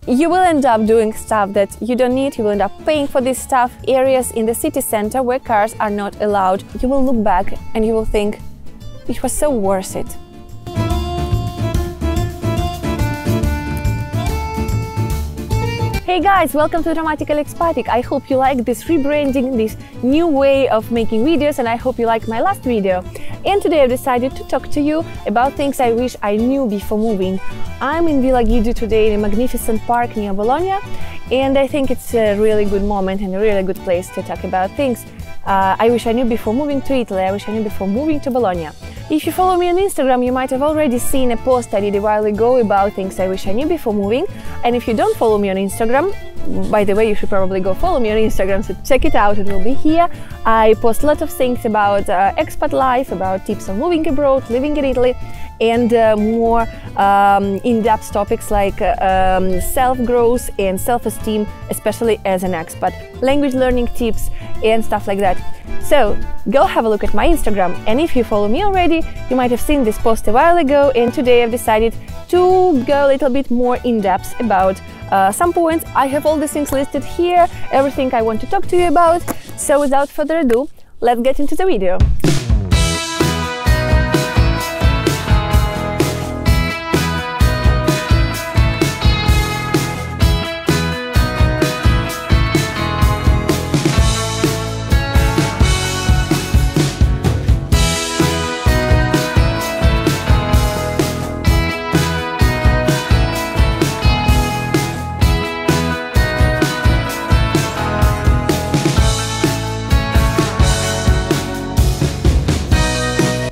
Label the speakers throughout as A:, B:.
A: You will end up doing stuff that you don't need, you will end up paying for this stuff. Areas in the city center where cars are not allowed, you will look back and you will think, it was so worth it. Hey guys, welcome to Dramatically Expatic. I hope you like this rebranding, this new way of making videos, and I hope you like my last video. And today I've decided to talk to you about things I wish I knew before moving. I'm in Villa Guido today in a magnificent park near Bologna, and I think it's a really good moment and a really good place to talk about things I wish I knew before moving to Italy, I wish I knew before moving to Bologna. If you follow me on Instagram, you might have already seen a post I did a while ago about things I wish I knew before moving. And if you don't follow me on Instagram, by the way, you should probably go follow me on Instagram, so check it out, it will be here. I post a lot of things about expat life, about tips on moving abroad, living in Italy, and more in-depth topics like self-growth and self-esteem, especially as an expat, language learning tips and stuff like that. So go have a look at my Instagram, and if you follow me already, you might have seen this post a while ago, and today I've decided to go a little bit more in-depth about some points. I have all these things listed here, everything I want to talk to you about. So without further ado, let's get into the video.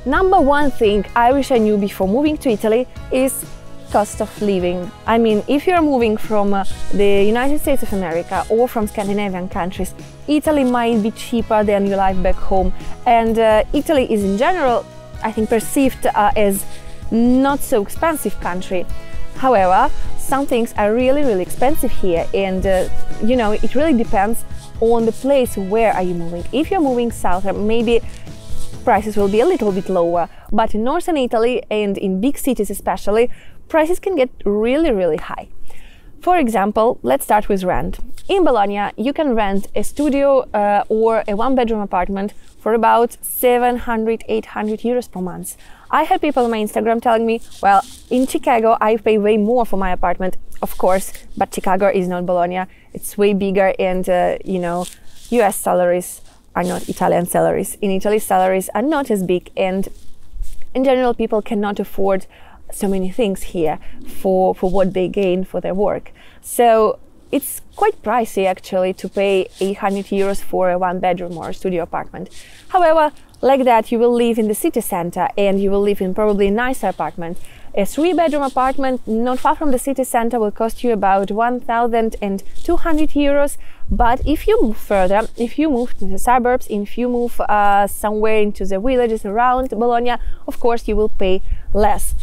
A: Number one thing I wish I knew before moving to Italy is cost of living. I mean, if you're moving from the United States of America or from Scandinavian countries, Italy might be cheaper than your life back home. And Italy is in general, I think, perceived as not so expensive country. However, some things are really expensive here, and you know, it really depends on the place where are you moving. If you're moving south, maybe prices will be a little bit lower, but in northern Italy and in big cities especially, prices can get really high. For example, let's start with rent. In Bologna, you can rent a studio or a one-bedroom apartment for about 700–800 euros per month. I had people on my Instagram telling me, well, in Chicago I pay way more for my apartment, of course, but Chicago is not Bologna, it's way bigger, and you know, US salaries are not Italian salaries. In Italy, salaries are not as big, and in general people cannot afford so many things here for what they gain for their work. So it's quite pricey actually to pay 800 euros for a one-bedroom or a studio apartment. However, like that, you will live in the city center and you will live in probably a nicer apartment. A three-bedroom apartment not far from the city center will cost you about 1,200 euros. But if you move further, if you move to the suburbs, if you move somewhere into the villages around Bologna, of course you will pay less.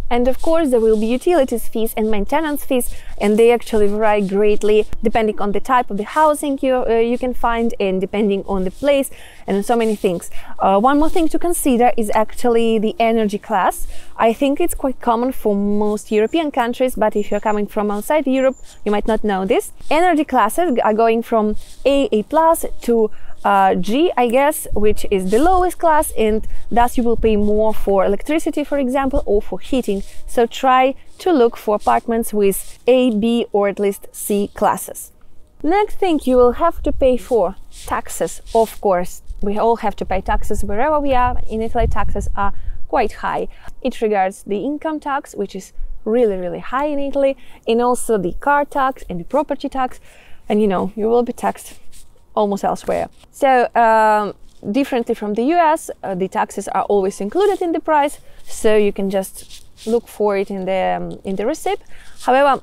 A: And of course there will be utilities fees and maintenance fees, and they actually vary greatly depending on the type of the housing you can find, and depending on the place, and so many things. One more thing to consider is actually the energy class. I think it's quite common for most European countries, but if you're coming from outside Europe, you might not know this. Energy classes are going from A+ to G, I guess, which is the lowest class, and thus you will pay more for electricity, for example, or for heating. So try to look for apartments with A, B, or at least C classes. Next thing you will have to pay for: taxes. Of course, we all have to pay taxes wherever we are. In Italy, taxes are quite high. It regards the income tax, which is really high in Italy, and also the car tax and the property tax, and you know, you will be taxed almost elsewhere. So differently from the US, the taxes are always included in the price, so you can just look for it in the receipt. However,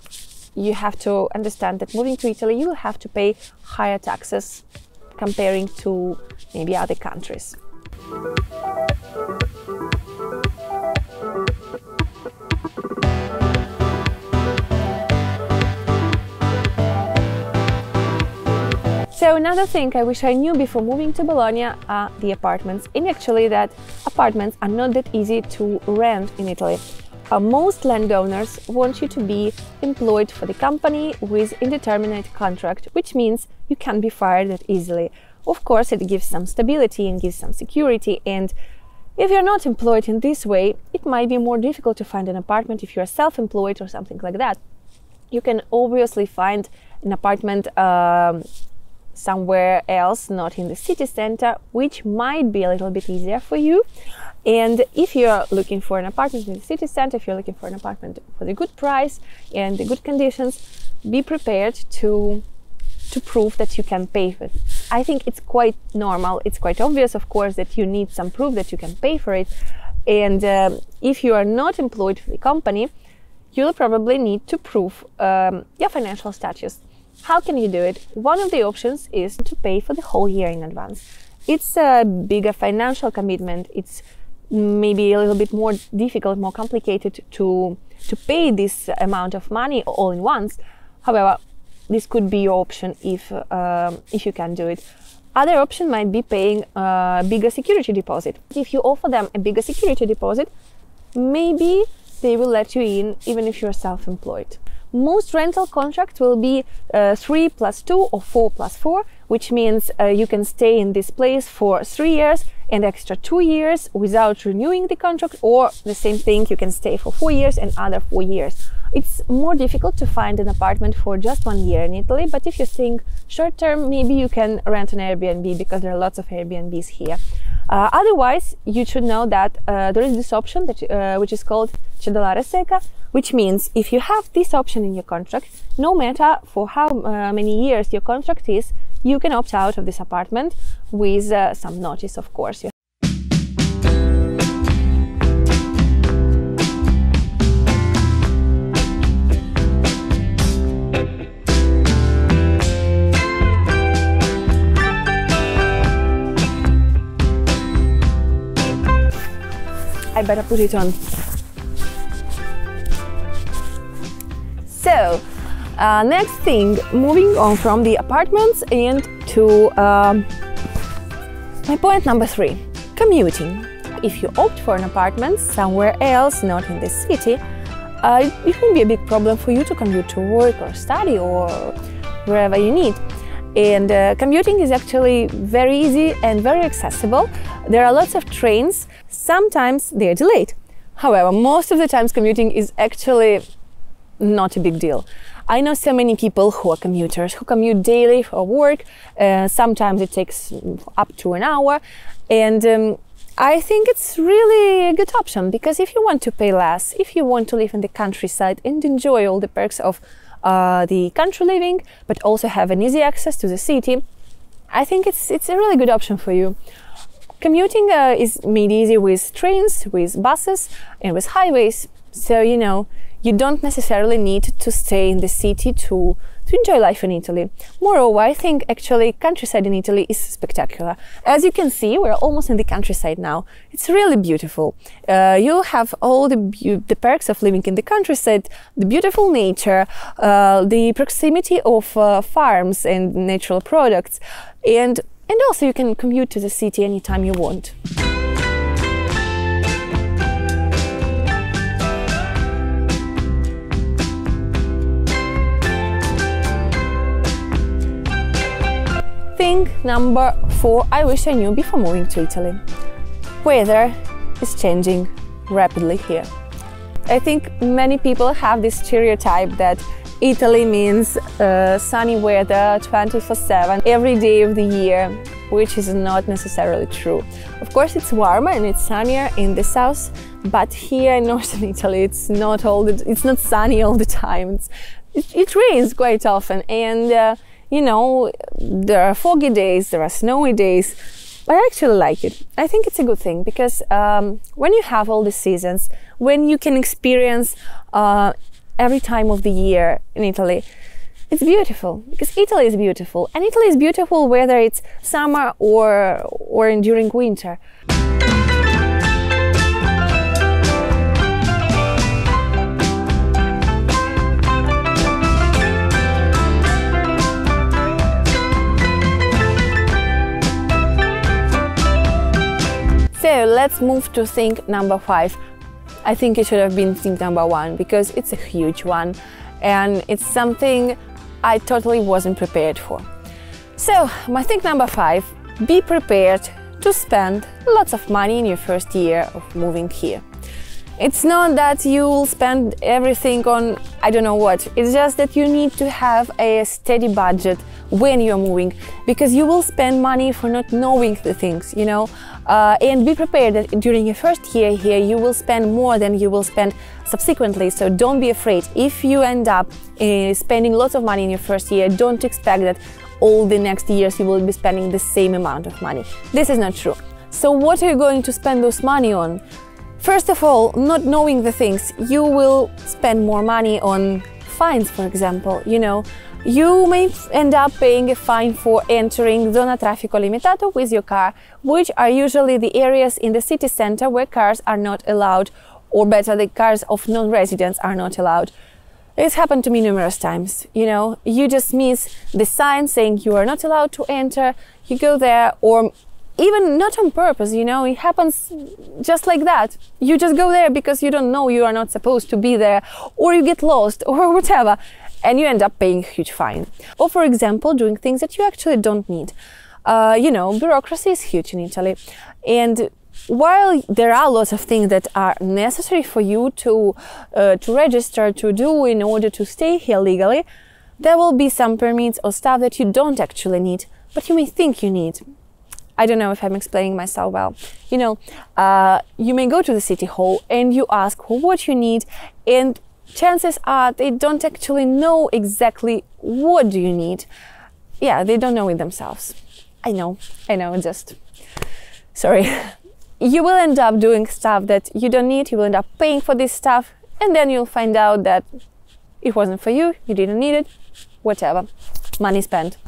A: you have to understand that moving to Italy, you will have to pay higher taxes comparing to maybe other countries. So another thing I wish I knew before moving to Bologna are the apartments. And actually that apartments are not that easy to rent in Italy. Most landowners want you to be employed for the company with indeterminate contract, which means you can be fired that easily. Of course, it gives some stability and gives some security, and if you're not employed in this way, it might be more difficult to find an apartment if you're self-employed or something like that. You can obviously find an apartment somewhere else, not in the city center, which might be a little bit easier for you. And if you're looking for an apartment in the city center, if you're looking for an apartment for the good price and the good conditions, be prepared to prove that you can pay for it. I think it's quite normal, it's quite obvious, of course, that you need some proof that you can pay for it. And if you are not employed for the company, you'll probably need to prove your financial status. How can you do it? One of the options is to pay for the whole year in advance. It's a bigger financial commitment. It's maybe a little bit more difficult, more complicated to pay this amount of money all in once. However, this could be your option if you can do it. Other option might be paying a bigger security deposit. If you offer them a bigger security deposit, maybe they will let you in even if you're self-employed. Most rental contracts will be 3+2 or 4+4, which means you can stay in this place for 3 years and extra 2 years without renewing the contract, or the same thing, you can stay for 4 years and other 4 years. It's more difficult to find an apartment for just 1 year in Italy, but if you think short term, maybe you can rent an Airbnb, because there are lots of Airbnbs here. Otherwise, you should know that there is this option that, which is called cedolare secca, which means if you have this option in your contract, no matter for how many years your contract is, you can opt out of this apartment with some notice, of course. I better put it on. So, next thing, moving on from the apartments and to my point number 3, commuting. If you opt for an apartment somewhere else, not in the city, it will be a big problem for you to commute to work or study or wherever you need. And commuting is actually very easy and very accessible. There are lots of trains. Sometimes they are delayed. However, most of the times commuting is actually not a big deal. I know so many people who are commuters, who commute daily for work. Sometimes it takes up to an hour. And I think it's really a good option, because if you want to pay less, if you want to live in the countryside and enjoy all the perks of the country living, but also have an easy access to the city, I think it's a really good option for you. Commuting is made easy with trains, with buses, and with highways. So, you know, you don't necessarily need to stay in the city to enjoy life in Italy. Moreover, I think actually countryside in Italy is spectacular. As you can see, we're almost in the countryside now. It's really beautiful. You'll have all the perks of living in the countryside, the beautiful nature, the proximity of farms and natural products, and also you can commute to the city anytime you want. Thing number 4 I wish I knew before moving to Italy. Weather is changing rapidly here. I think many people have this stereotype that Italy means sunny weather 24/7 every day of the year, which is not necessarily true. Of course, it's warmer and it's sunnier in the south, but here in northern Italy it's not sunny all the time. It rains quite often, and you know, there are foggy days, there are snowy days, but I actually like it. I think it's a good thing, because when you have all the seasons, when you can experience every time of the year in Italy, it's beautiful, because Italy is beautiful, and Italy is beautiful whether it's summer or during winter. So let's move to thing number 5. I think it should have been thing number one, because it's a huge one and it's something I totally wasn't prepared for. So, my thing number 5, be prepared to spend lots of money in your first year of moving here. It's not that you'll spend everything on I don't know what, it's just that you need to have a steady budget when you're moving, because you will spend money for not knowing the things, you know, and be prepared that during your first year here you will spend more than you will spend subsequently, so don't be afraid. If you end up spending lots of money in your first year, don't expect that all the next years you will be spending the same amount of money. This is not true. So what are you going to spend those money on? First of all, not knowing the things, you will spend more money on fines, for example. You know, you may end up paying a fine for entering zona traffico limitato with your car, which are usually the areas in the city center where cars are not allowed, or better, the cars of non-residents are not allowed. It's happened to me numerous times, you know, you just miss the sign saying you are not allowed to enter, you go there, or even not on purpose, you know, it happens just like that. You just go there because you don't know you are not supposed to be there, or you get lost, or whatever, and you end up paying a huge fine. Or for example, doing things that you actually don't need. You know, bureaucracy is huge in Italy, and while there are lots of things that are necessary for you to register, to do in order to stay here legally, there will be some permits or stuff that you don't actually need, but you may think you need. I don't know if I'm explaining myself well. You know, you may go to the city hall and you ask what you need, and chances are they don't actually know exactly what do you need. Yeah, they don't know it themselves. I know, just... Sorry. You will end up doing stuff that you don't need, you will end up paying for this stuff, and then you'll find out that it wasn't for you, you didn't need it, whatever. Money spent.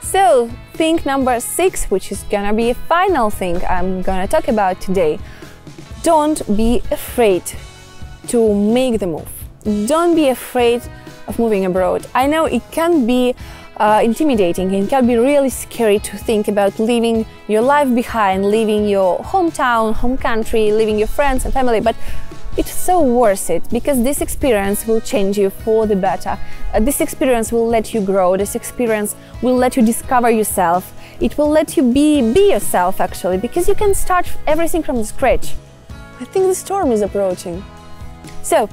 A: So, thing number 6, which is gonna be a final thing I'm gonna talk about today. Don't be afraid to make the move. Don't be afraid of moving abroad. I know it can be intimidating, and it can be really scary to think about leaving your life behind, leaving your hometown, home country, leaving your friends and family, but it's so worth it, because this experience will change you for the better. This experience will let you grow, this experience will let you discover yourself, it will let you be yourself actually, because you can start everything from scratch. I think the storm is approaching. So,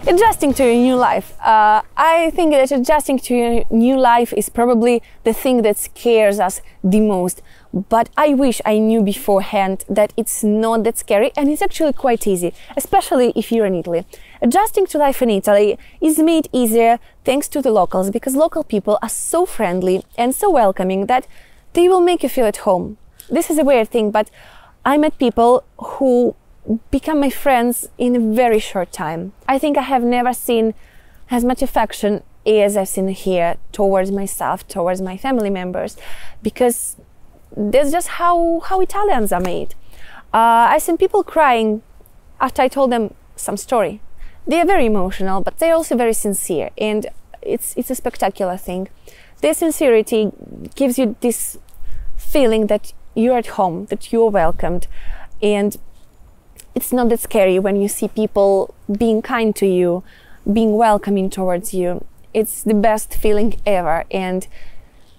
A: adjusting to your new life. I think that adjusting to your new life is probably the thing that scares us the most. But I wish I knew beforehand that it's not that scary, and it's actually quite easy, especially if you're in Italy. Adjusting to life in Italy is made easier thanks to the locals, because local people are so friendly and so welcoming that they will make you feel at home. This is a weird thing, but I met people who become my friends in a very short time. I think I have never seen as much affection as I've seen here towards myself, towards my family members, because that's just how Italians are made. I've seen people crying after I told them some story. They are very emotional, but they're also very sincere, and it's a spectacular thing. Their sincerity gives you this feeling that you're at home, that you're welcomed, and it's not that scary when you see people being kind to you, being welcoming towards you. It's the best feeling ever, and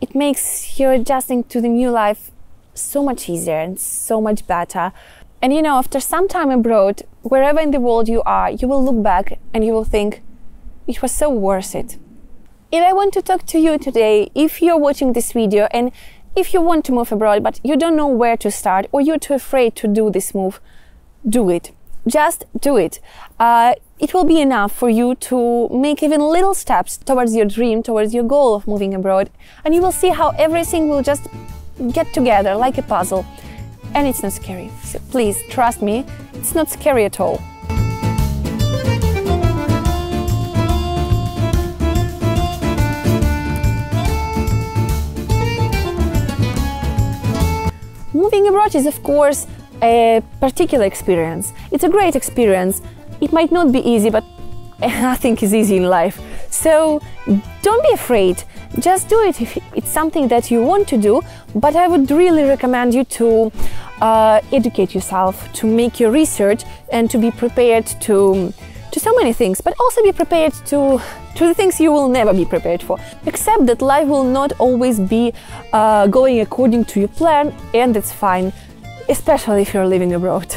A: it makes your adjusting to the new life so much easier and so much better. And you know, after some time abroad, wherever in the world you are, you will look back and you will think, it was so worth it. And I want to talk to you today, if you're watching this video and if you want to move abroad, but you don't know where to start, or you're too afraid to do this move, do it. Just do it. It will be enough for you to make even little steps towards your dream, towards your goal of moving abroad, and you will see how everything will just get together like a puzzle. And it's not scary. So please trust me, it's not scary at all. Moving abroad is, of course, a particular experience. It's a great experience. It might not be easy, but nothing is easy in life. So don't be afraid. just do it if it's something that you want to do, but I would really recommend you to educate yourself, to make your research, and to be prepared to so many things, but also be prepared to the things you will never be prepared for. Accept that life will not always be going according to your plan, and that's fine, especially if you're living abroad.